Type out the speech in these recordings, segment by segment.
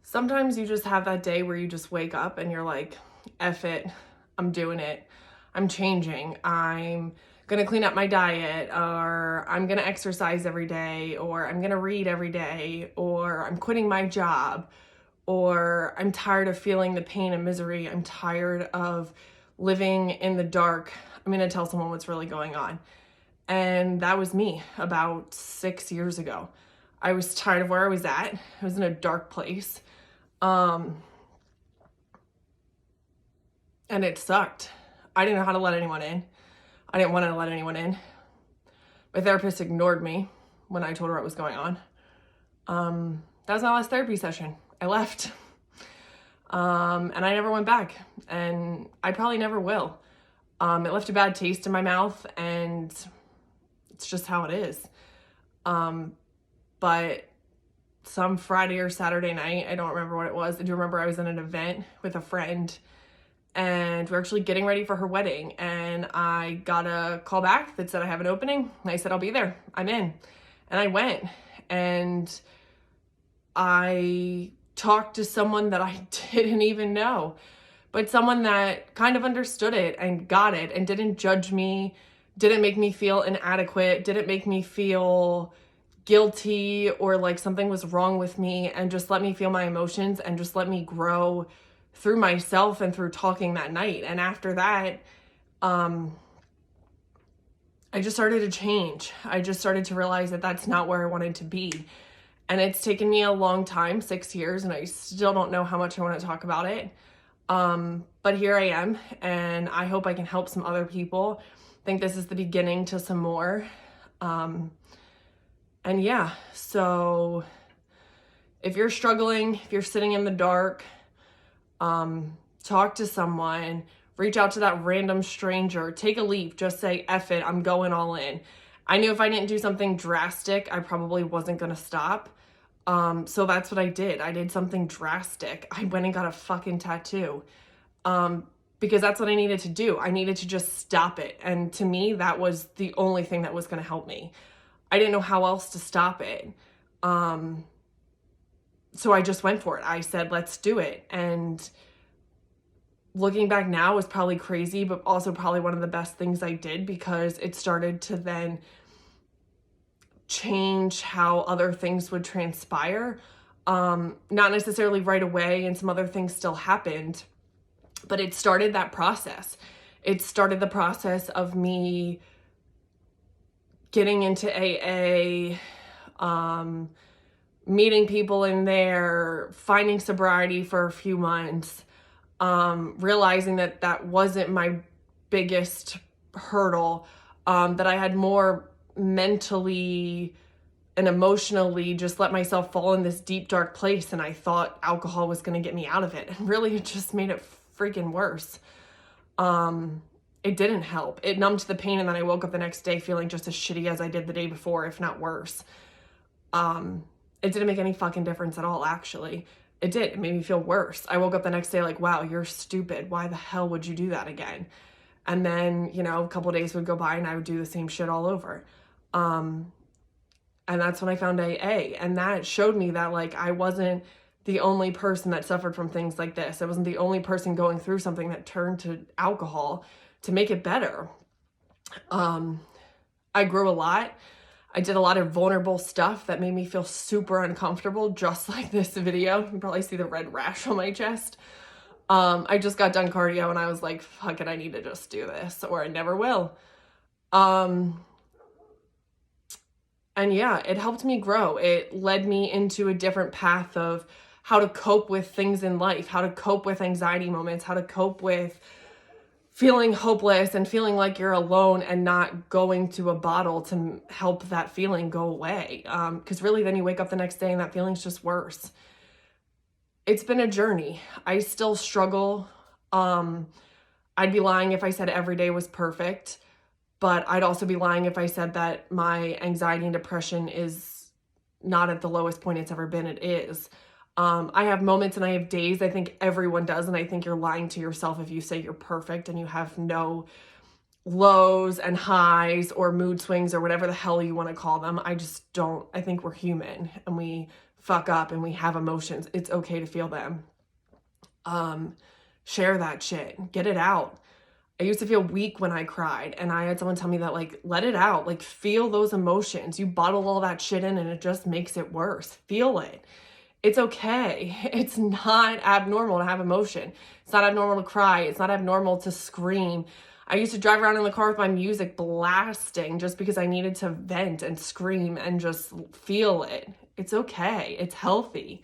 Sometimes you just have that day where you just wake up and you're like, F it, I'm doing it. I'm changing. I'm gonna clean up my diet, or I'm gonna exercise every day, or I'm gonna read every day, or I'm quitting my job, or I'm tired of feeling the pain and misery. I'm tired of living in the dark. I'm gonna tell someone what's really going on. And that was me about 6 years ago. I was tired of where I was at. I was in a dark place. And it sucked. I didn't know how to let anyone in. I didn't want to let anyone in. My therapist ignored me when I told her what was going on. That was my last therapy session. I left. And I never went back. And I probably never will. It left a bad taste in my mouth, and it's just how it is. But some Friday or Saturday night, I don't remember what it was. I do remember I was in an event with a friend, and we're actually getting ready for her wedding. And I got a call back that said I have an opening. And I said, I'll be there. I'm in. And I went, and I talked to someone that I didn't even know, but someone that kind of understood it and got it and didn't judge me, didn't make me feel inadequate, didn't make me feel guilty or like something was wrong with me, and just let me feel my emotions and just let me grow through myself and through talking that night. And after that, I just started to change. I just started to realize that that's not where I wanted to be. And it's taken me a long time, 6 years, and I still don't know how much I want to talk about it. But here I am, and I hope I can help some other people. I think this is the beginning to some more. And yeah, so if you're struggling, if you're sitting in the dark, talk to someone, reach out to that random stranger, take a leap, just say, F it, I'm going all in. I knew if I didn't do something drastic, I probably wasn't going to stop. So that's what I did. I did something drastic. I went and got a fucking tattoo. Because that's what I needed to do. I needed to just stop it. And to me, that was the only thing that was going to help me. I didn't know how else to stop it. So I just went for it. I said, let's do it. And looking back now is probably crazy, but also probably one of the best things I did, because it started to then change how other things would transpire. Not necessarily right away, and some other things still happened, but it started that process. It started the process of me getting into AA, meeting people in there, finding sobriety for a few months, realizing that that wasn't my biggest hurdle, that I had more mentally and emotionally just let myself fall in this deep, dark place, and I thought alcohol was going to get me out of it. And really, it just made it freaking worse. It didn't help. It numbed the pain, and then I woke up the next day feeling just as shitty as I did the day before, if not worse. It didn't make any fucking difference at all, actually. It did. It made me feel worse. I woke up the next day like, wow, you're stupid. Why the hell would you do that again? And then, you know, a couple days would go by and I would do the same shit all over. And that's when I found AA. And that showed me that, like, I wasn't the only person that suffered from things like this. I wasn't the only person going through something that turned to alcohol to make it better. I grew a lot. I did a lot of vulnerable stuff that made me feel super uncomfortable, just like this video. You can probably see the red rash on my chest. I just got done cardio and I was like, fuck it, I need to just do this or I never will. And yeah, it helped me grow. It led me into a different path of how to cope with things in life, how to cope with anxiety moments, how to cope with feeling hopeless and feeling like you're alone, and not going to a bottle to help that feeling go away. Because really then you wake up the next day and that feeling's just worse. It's been a journey. I still struggle. I'd be lying if I said every day was perfect, but I'd also be lying if I said that my anxiety and depression is not at the lowest point it's ever been. It is. I have moments and I have days. I think everyone does. And I think you're lying to yourself if you say you're perfect and you have no lows and highs or mood swings or whatever the hell you want to call them. I just don't. I think we're human and we fuck up and we have emotions. It's okay to feel them. Share that shit. Get it out. I used to feel weak when I cried, and I had someone tell me that, like, let it out, like, feel those emotions. You bottle all that shit in and it just makes it worse. Feel it. It's okay. It's not abnormal to have emotion. It's not abnormal to cry. It's not abnormal to scream. I used to drive around in the car with my music blasting just because I needed to vent and scream and just feel it. It's okay. It's healthy.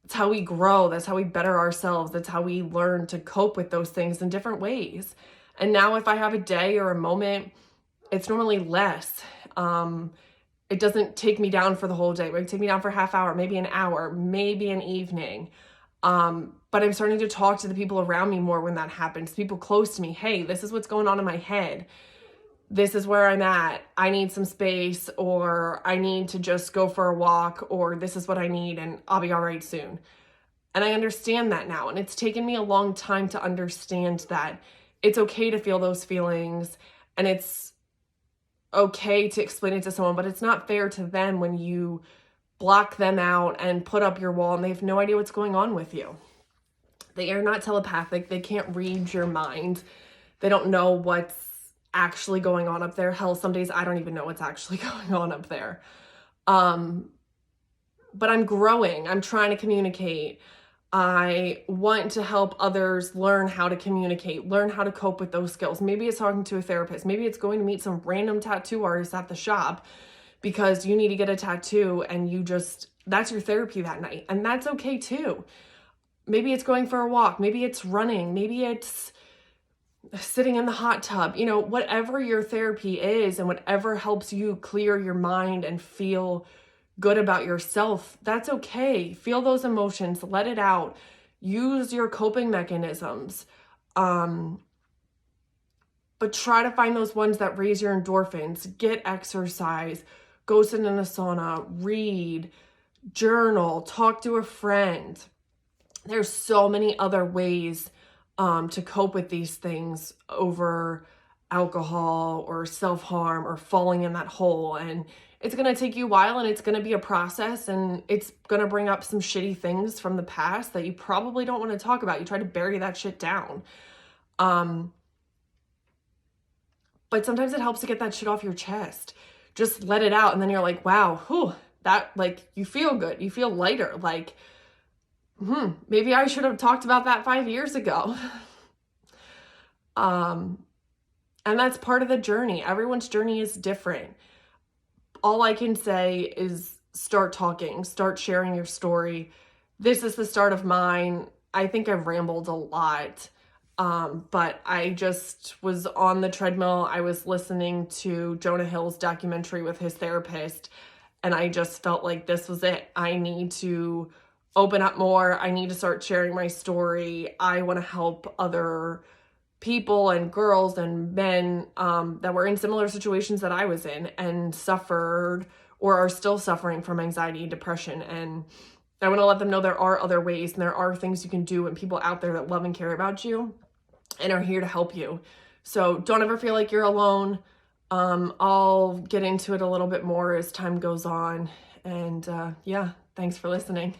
It's how we grow. That's how we better ourselves. That's how we learn to cope with those things in different ways. And now if I have a day or a moment, it's normally less. It doesn't take me down for the whole day. It might take me down for a half hour, maybe an hour, maybe an evening. But I'm starting to talk to the people around me more when that happens. People close to me. Hey, this is what's going on in my head. This is where I'm at. I need some space, or I need to just go for a walk, or this is what I need and I'll be all right soon. And I understand that now. And it's taken me a long time to understand that it's okay to feel those feelings, and it's okay to explain it to someone, but it's not fair to them when you block them out and put up your wall and they have no idea what's going on with you. They are not telepathic. They can't read your mind. They don't know what's actually going on up there. Hell, some days I don't even know what's actually going on up there. But I'm growing. I'm trying to communicate. I want to help others learn how to communicate, learn how to cope with those skills. Maybe it's talking to a therapist. Maybe it's going to meet some random tattoo artist at the shop because you need to get a tattoo and that's your therapy that night. And that's okay too. Maybe it's going for a walk. Maybe it's running. Maybe it's sitting in the hot tub. Whatever your therapy is and whatever helps you clear your mind and feel good about yourself, that's okay. Feel those emotions, let it out. Use your coping mechanisms. But try to find those ones that raise your endorphins. Get exercise, go sit in a sauna, read, journal, talk to a friend. There's so many other ways to cope with these things over alcohol or self-harm or falling in that hole. And it's going to take you a while, and it's going to be a process, and it's going to bring up some shitty things from the past that you probably don't want to talk about. You try to bury that shit down. But sometimes it helps to get that shit off your chest. Just let it out. And then you're like, wow, that, like, you feel good. You feel lighter. Like, maybe I should have talked about that 5 years ago. And that's part of the journey. Everyone's journey is different. All I can say is start talking, start sharing your story. This is the start of mine. I think I've rambled a lot, but I just was on the treadmill. I was listening to Jonah Hill's documentary with his therapist, and I just felt like this was it. I need to open up more. I need to start sharing my story. I want to help other people and girls and men that were in similar situations that I was in and suffered or are still suffering from anxiety and depression. And I want to let them know there are other ways and there are things you can do, and people out there that love and care about you and are here to help you. So don't ever feel like you're alone. I'll get into it a little bit more as time goes on. And yeah, thanks for listening.